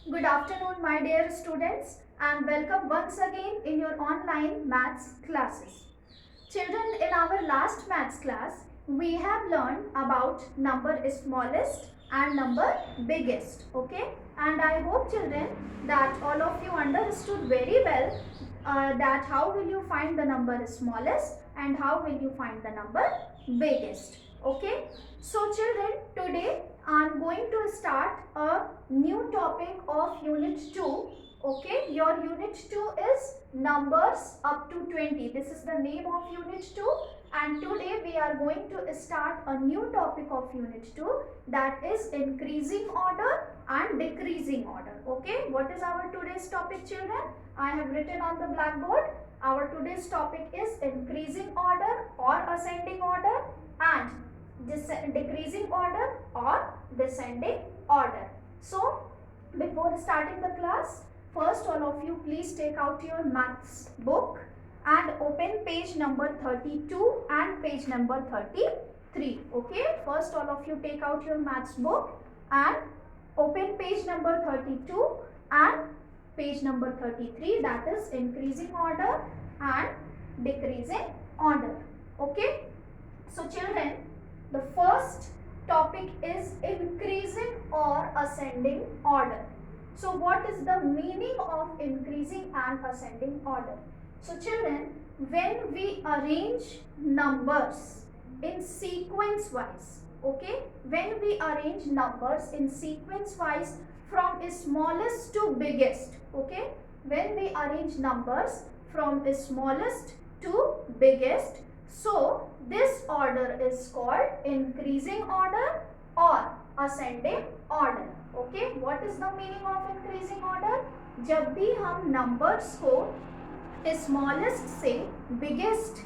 Good afternoon, my dear students, and welcome once again in your online maths classes. Children, in our last maths class, we have learned about number smallest and number biggest. Okay, and I hope, children, that all of you understood very well that how will you find the number smallest and how will you find the number biggest. Okay, so children, today I am going to start a new topic of unit 2. Okay, your unit 2 is numbers up to 20. This is the name of unit 2, and today we are going to start a new topic of unit 2, that is increasing order and decreasing order. Okay, what is our today's topic, children? I have written on the blackboard. Our today's topic is increasing order or ascending order and decreasing order or descending order. So before starting the class, first all of you please take out your maths book and open page number 32 and page number 33. Okay, first all of you take out your maths book and open page number 32 and page number 33, that is increasing order and decreasing order. Okay, so children, the first topic is increasing or ascending order. So what is the meaning of increasing and ascending order? So children, when we arrange numbers in sequence wise, okay, when we arrange numbers in sequence wise from smallest to biggest, okay, when we arrange numbers from smallest to biggest, so this order is called increasing order or ascending order. Okay, what is the meaning of increasing order? जब भी हम numbers को smallest से biggest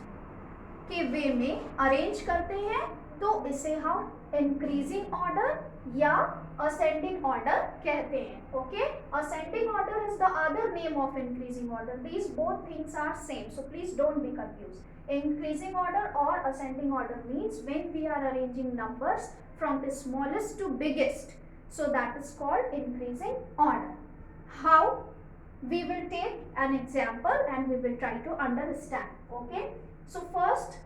के वे में arrange करते हैं तो इसे हम इंक्रीजिंग ऑर्डर या ascending order कहते हैं. Okay, ascending order is the other name of increasing order. These both things are same, so please don't be confused. Increasing order or ascending order means when we are arranging numbers from the smallest to biggest, so that is called increasing order. How? We will take an example and we will try to understand. Okay, so first,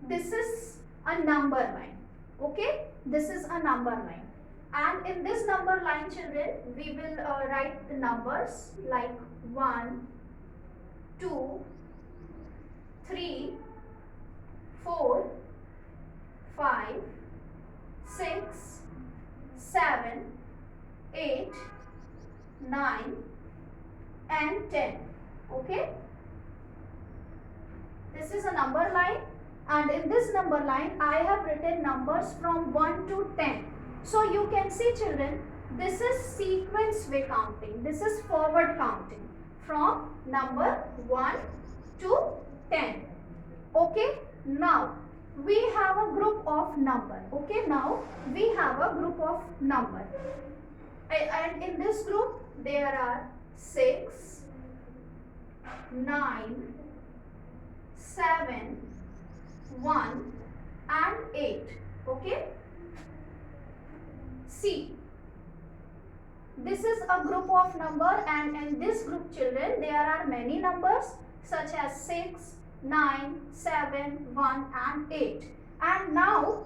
this is a number line. Okay, this is a number line, and in this number line, children, we will write the numbers like 1, 2, 3, 4, 5, 6, 7, 8, 9 and 10. Okay, this is a number line, and in this number line I have written numbers from 1 to 10. So you can see, children, this is sequence way counting, this is forward counting from number 1 to 10. Okay, now we have a group of number. Okay, now we have a group of number, and in this group there are 6, 9, 7, 1 and 8. Okay, see, this is a group of number, and in this group, children, there are many numbers such as 6, 9, 7, 1 and 8. And now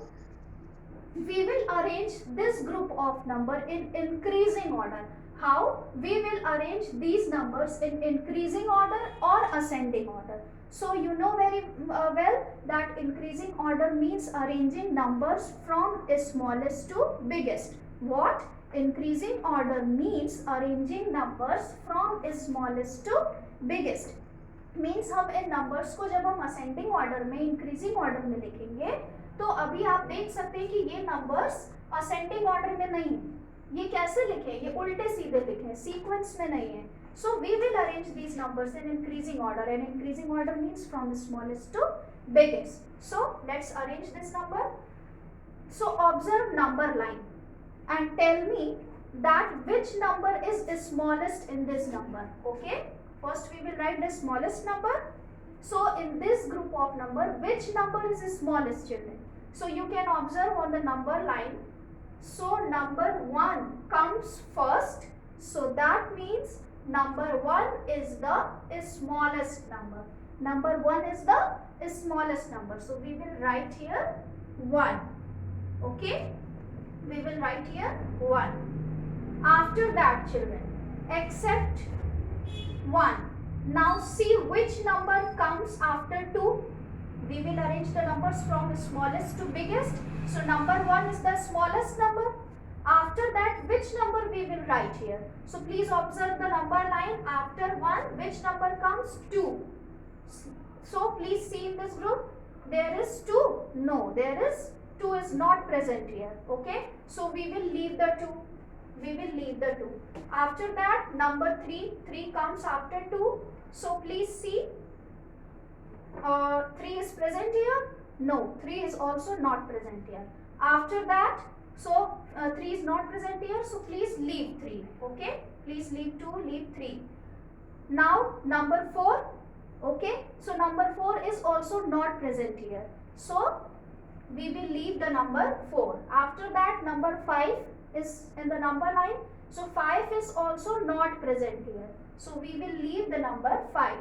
we will arrange this group of number in increasing order. How? We will arrange these numbers in increasing order or ascending order. So you know very well that increasing order means arranging numbers from smallest to biggest. What? Increasing order means arranging numbers from smallest to biggest. Means हम इन numbers को जब हम ascending order में, increasing order में लिखेंगे तो अभी आप देख सकते हैं कि ये नंबर्स असेंडिंग ऑर्डर में नहीं है. ये कैसे लिखे? ये उल्टे सीधे लिखे, सीक्वेंस में नहीं है. So we will arrange these numbers in increasing order, and increasing order means from smallest to biggest. So let's arrange this number. So observe number line and tell me that which number is smallest in this number. Okay, first we will write the smallest number. So in this group of number, which number is the smallest, children? So you can observe on the number line. So number 1 comes comes first, so that means number 1 is the smallest number. Number 1 is the smallest number. So we will write here 1. Okay? We will write here 1. After that, children, except 1. Now see which number comes after 2. We will arrange the numbers from smallest to biggest. So number 1 is the smallest number. After that, which number we will write here? So please observe the number line. After 1, which number comes? 2. So please see in this group, there is 2. No, there is 2 is not present here. Okay. So we will leave the 2. We will leave the 2. After that, number 3. 3 comes after 2. So please see. 3 is present here? No, 3 is also not present here. After that, so 3 is not present here, so please leave 3. Okay, please leave 2, leave 3. Now number 4. Okay, so number 4 is also not present here, so we will leave the number 4. After that, number 5 is in the number line, so 5 is also not present here, so we will leave the number 5.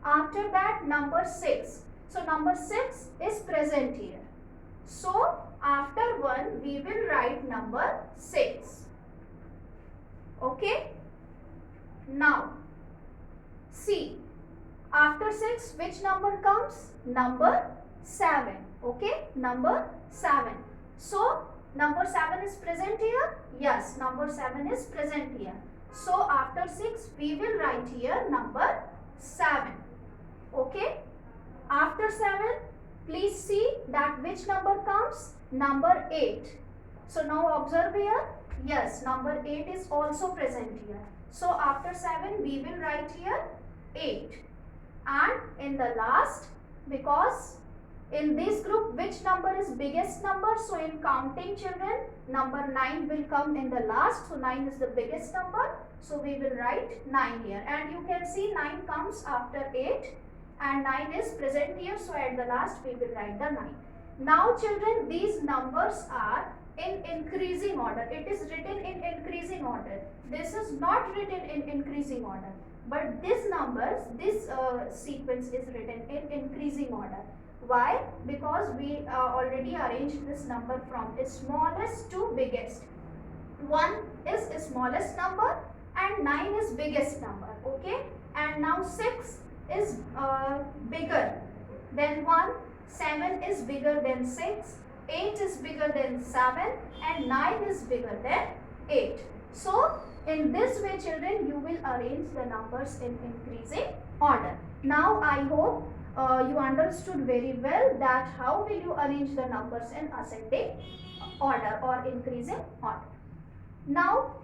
After that, number 6. So number 6 is present here. So after 1, we will write number 6. Okay. Now, see. After 6, which number comes? Number 7. Okay. Number 7. So number 7 is present here? Yes, number 7 is present here. So after 6, we will write here number 7. Okay. After 7, please see that which number comes? Number 8. So now observe here. Yes, number 8 is also present here. So after 7, we will write here 8. And in the last, because in this group, which number is biggest number? So in counting, children, number 9 will come in the last. So 9 is the biggest number. So we will write 9 here. And you can see 9 comes after 8. And 9 is present here, so at the last we will write the 9. Now children, these numbers are in increasing order. It is written in increasing order. This is not written in increasing order. But these numbers, this sequence is written in increasing order. Why? Because we already arranged this number from smallest to biggest. 1 is smallest number and 9 is biggest number. Okay? And now 6 is bigger than 1, 7 is bigger than 6, 8 is bigger than 7 and 9 is bigger than 8. So in this way, children, you will arrange the numbers in increasing order. Now I hope you understood very well that how will you arrange the numbers in ascending order or increasing order. Now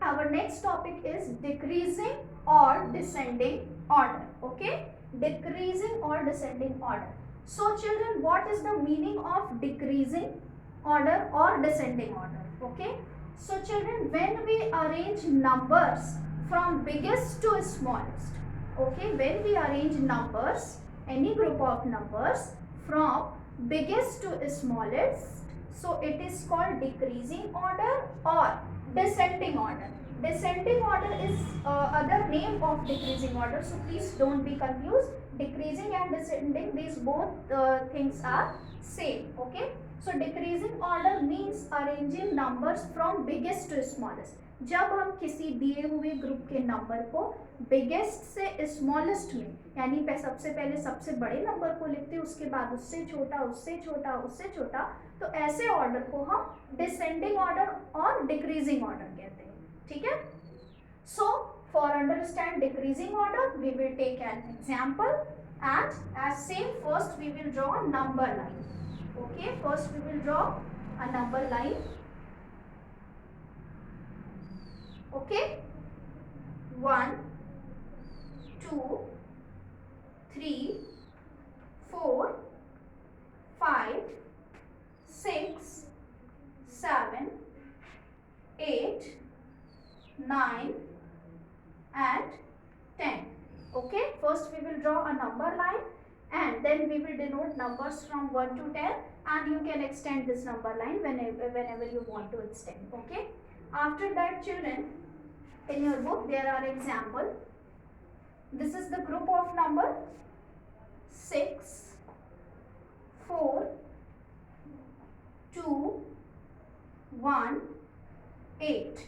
our next topic is decreasing or descending order. Okay, decreasing or descending order. So children, what is the meaning of decreasing order or descending order? Okay, so children, when we arrange numbers from biggest to smallest, okay, when we arrange numbers, any group of numbers from biggest to smallest, so it is called decreasing order or descending order. Descending order is other name of decreasing order, so please don't be confused. Decreasing and descending, these both things are same. Okay, so decreasing order means arranging numbers from biggest to smallest. जब हम किसी दिए हुए group के number को biggest से smallest में, यानी सबसे पहले सबसे बड़े नंबर को लिखते हैं, उसके बाद उससे छोटा, उससे छोटा, उससे छोटा, तो ऐसे ऑर्डर को हम डिसेंडिंग ऑर्डर और डिक्रीजिंग ऑर्डर कहते हैं. ठीक है. So for understand decreasing order, we will take an example, and as same, first we will draw a number line. Okay, first we will draw a number line. Okay, 1, 2, 3, 4, 5, 6, 7, 8, 9 and 10. Okay, first we will draw a number line and then we will denote numbers from 1 to 10, and you can extend this number line whenever you want to extend. Okay, After that, children, in your book there are example. This is the group of number 6, 4, 2, 1, 8.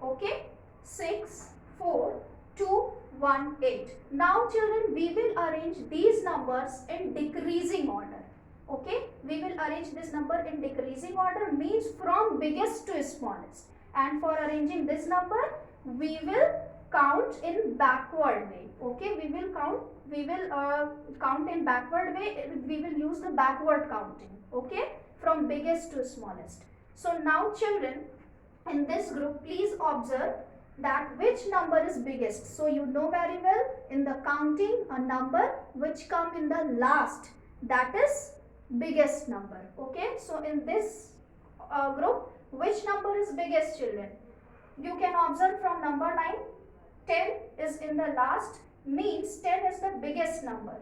Okay, 6, 4, 2, 1, 8. Now children, we will arrange these numbers in decreasing order. Okay, we will arrange this number in decreasing order, means from biggest to smallest. And for arranging this number, we will count in backward way. Okay, we will count in backward way. We will use the backward counting. Okay, from biggest to smallest. So now children, in this group, please observe that which number is biggest. So you know very well, in the counting, a number which come in the last, that is biggest number. Okay, so in this group, which number is biggest, children? You can observe from number 9, 10 is in the last, means 10 is the biggest number.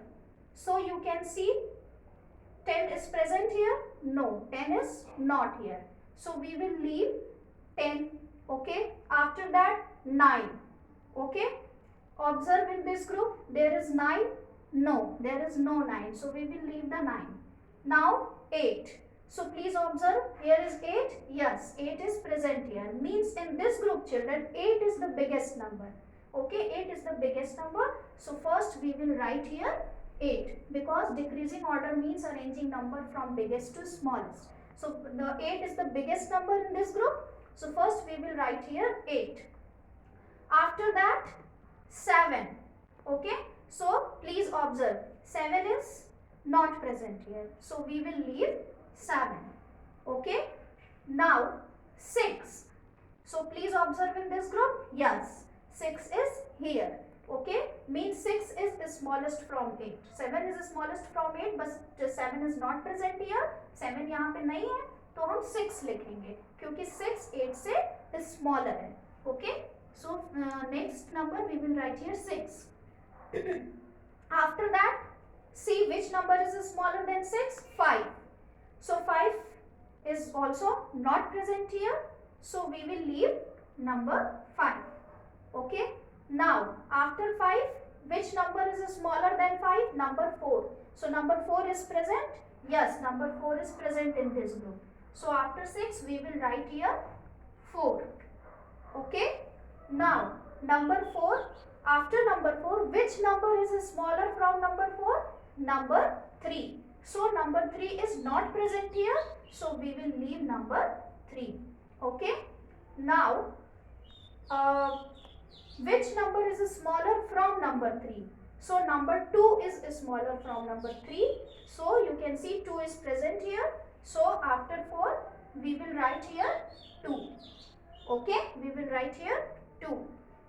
So you can see 10 is present here? No, 10 is not here. So we will leave 10. Okay, after that 9. Okay, observe in this group, there is 9? No, there is no 9. So we will leave the 9. Now 8. So please observe, here is 8. Yes, 8 is present here. Means in this group, children, 8 is the biggest number. Okay, 8 is the biggest number. So first we will write here 8, because decreasing order means arranging number from biggest to smallest. So the 8 is the biggest number in this group. So first we will write here 8. After that 7. Okay, so please observe, 7 is not present here. So we will leave 7. Okay, now 6. So please observe in this group, yes, 6 is here. Okay, means 6 is the smallest from 8. 7 is the smallest from 8, but 7 is not present here. 7 यहाँ पे नहीं है, तो हम 6 लिखेंगे, क्योंकि 6 8 से smaller है. Okay, so next number we will write here 6. After that, see which number is smaller than 6? 5. So 5 is also not present here. So we will leave number 5. Okay. Now after 5, which number is smaller than 5? Number 4. So number 4 is present? Yes, number 4 is present in this group. So after 6, we will write here 4. Okay. Now number 4. After number 4, which number is smaller from number 4? Number 3. So number 3 is not present here. So we will leave number 3. Okay. Now which number is smaller from number 3? So number 2 is smaller from number 3. So you can see 2 is present here. So after 4, we will write here 2. Okay, we will write here 2.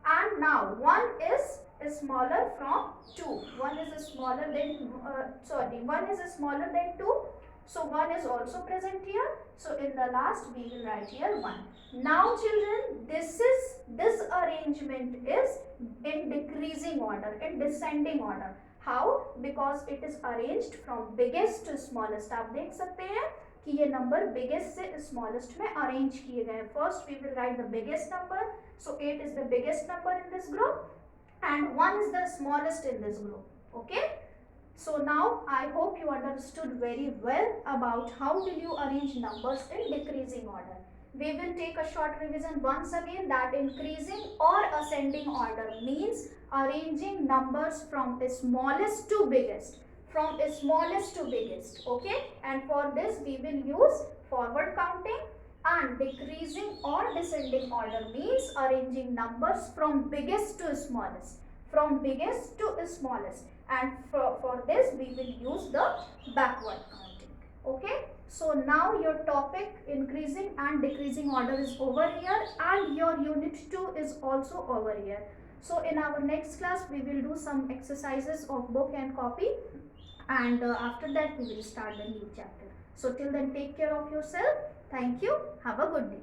And now 1 is smaller from 2. 1 is smaller than 1 is smaller than 2. So 1 is also present here. So in the last, we will write here 1. Now children, this arrangement is in decreasing order, in descending order. How? Because it is arranged from biggest to smallest. आप देख सकते हैं कि ये number biggest से smallest में arrange किए गए हैं. First we will write the biggest number. So 8 is the biggest number in this group and 1 is the smallest in this group. Okay. So now I hope you understood very well about how will you arrange numbers in decreasing order. We will take a short revision once again, that increasing or ascending order means arranging numbers from smallest to biggest. From smallest to biggest. Okay. And for this we will use forward counting, and decreasing or descending order means arranging numbers from biggest to smallest. From biggest to smallest. And for this we will use the backward counting. Okay. So now your topic increasing and decreasing order is over here, and your unit 2 is also over here. So in our next class we will do some exercises of book and copy, and after that we will start the new chapter. So till then, take care of yourself. Thank you. Have a good day.